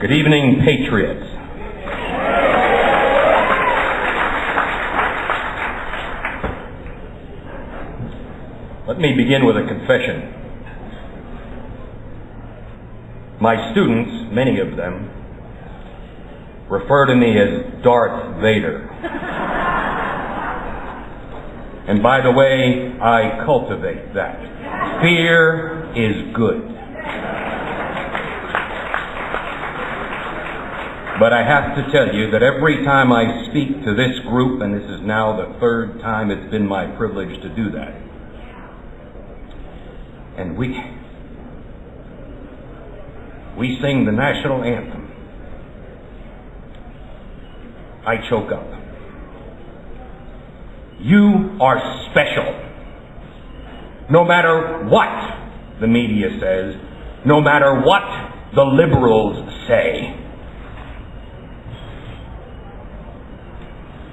Good evening, patriots. Let me begin with a confession. My students, many of them, refer to me as Darth Vader. And by the way, I cultivate that. Fear is good. But I have to tell you that every time I speak to this group, and this is now the third time it's been my privilege to do that, and we sing the national anthem, I choke up. You are special. No matter what the media says, no matter what the liberals say.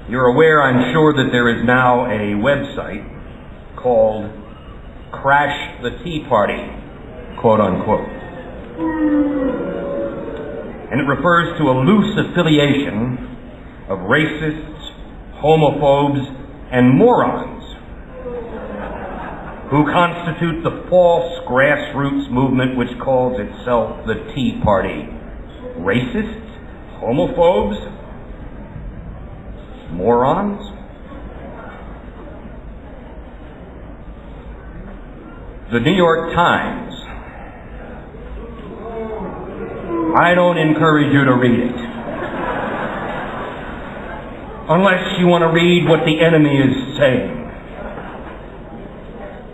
You're aware, I'm sure, that there is now a website called Crash the Tea Party, quote unquote. And it refers to a loose affiliation of racists, homophobes, and morons who constitute the false grassroots movement which calls itself the Tea Party. Racists? Homophobes? Morons? The New York Times. I don't encourage you to read it. Unless you want to read what the enemy is saying.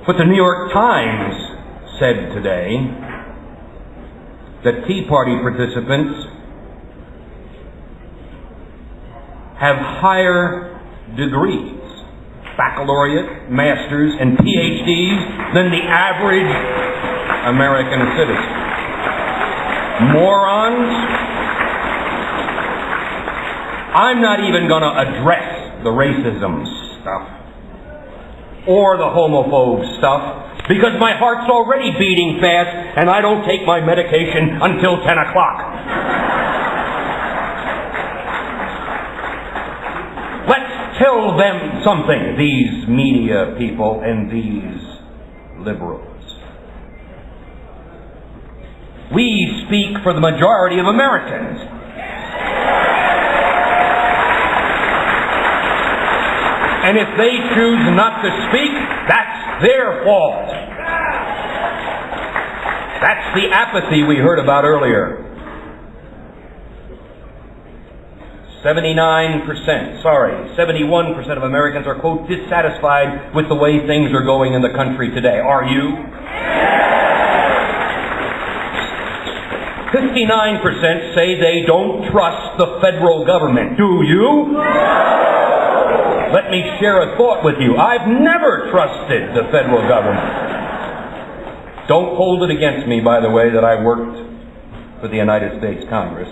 But the New York Times said today that Tea Party participants have higher degrees, baccalaureate, masters, and PhDs than the average American citizen. Morons. I'm not even going to address the racism stuff or the homophobe stuff because my heart's already beating fast and I don't take my medication until 10 o'clock. Let's tell them something, these media people and these liberals. We speak for the majority of Americans. And if they choose not to speak, that's their fault. That's the apathy we heard about earlier. 71% of Americans are, quote, dissatisfied with the way things are going in the country today. Are you? 59% say they don't trust the federal government. Do you? Let me share a thought with you. I've never trusted the federal government. Don't hold it against me, by the way, that I worked for the United States Congress.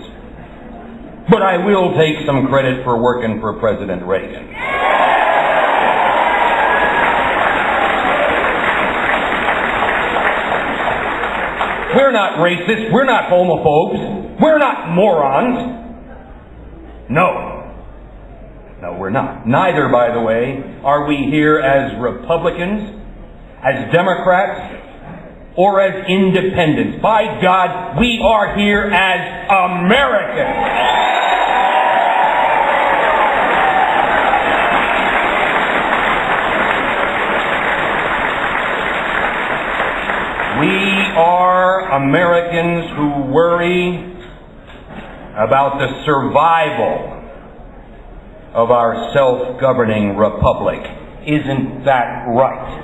But I will take some credit for working for President Reagan. We're not racist. We're not homophobes. We're not morons. No. No, we're not. Neither, by the way, are we here as Republicans, as Democrats, or as independents. By God, we are here as Americans. We are Americans who worry about the survival of our self-governing republic. Isn't that right?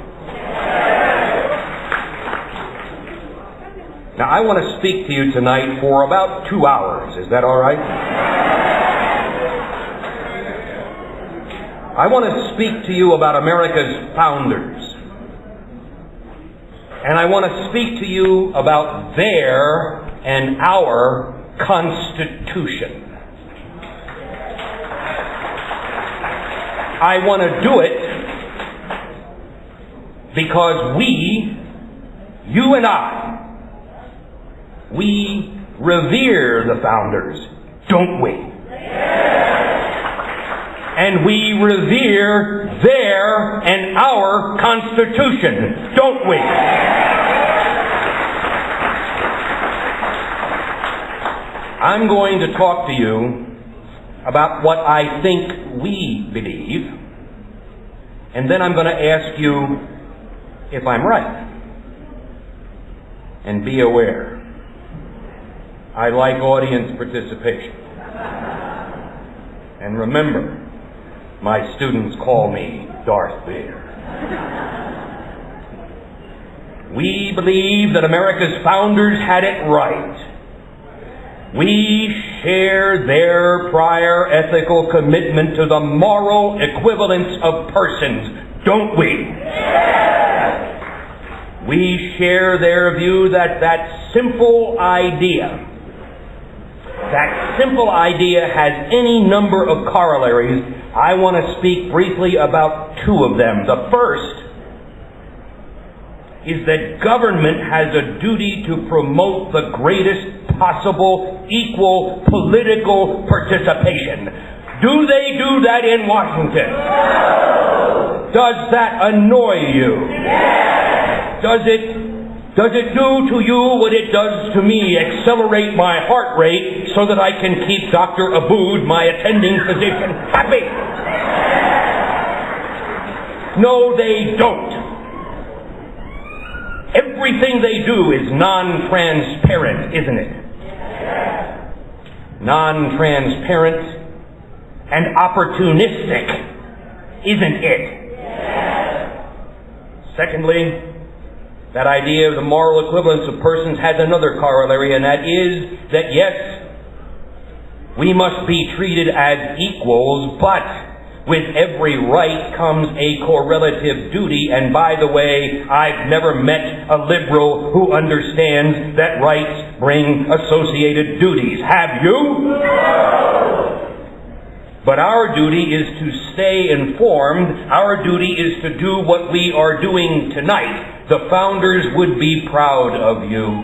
Now, I want to speak to you tonight for about 2 hours. Is that all right? I want to speak to you about America's founders. And I want to speak to you about their and our Constitution. I want to do it because we, you and I, we revere the founders, don't we? And we revere their and our Constitution, don't we? I'm going to talk to you about what I think we believe, and then I'm going to ask you if I'm right. And be aware, I like audience participation. And remember, my students call me Darth Vader. We believe that America's founders had it right. We share their prior ethical commitment to the moral equivalence of persons, don't we? Yes. We share their view that simple idea has any number of corollaries. I want to speak briefly about two of them. The first is that government has a duty to promote the greatest possible equal political participation. Do they do that in Washington? No. Does that annoy you? Yes. Does it do to you what it does to me, accelerate my heart rate so that I can keep Dr. Abood, my attending physician, happy? No, they don't. Everything they do is non-transparent, isn't it? Non-transparent and opportunistic, isn't it? Secondly, that idea of the moral equivalence of persons has another corollary, and that is that, yes, we must be treated as equals, but with every right comes a correlative duty. And by the way, I've never met a liberal who understands that rights bring associated duties. Have you? No. But our duty is to stay informed. Our duty is to do what we are doing tonight. The founders would be proud of you.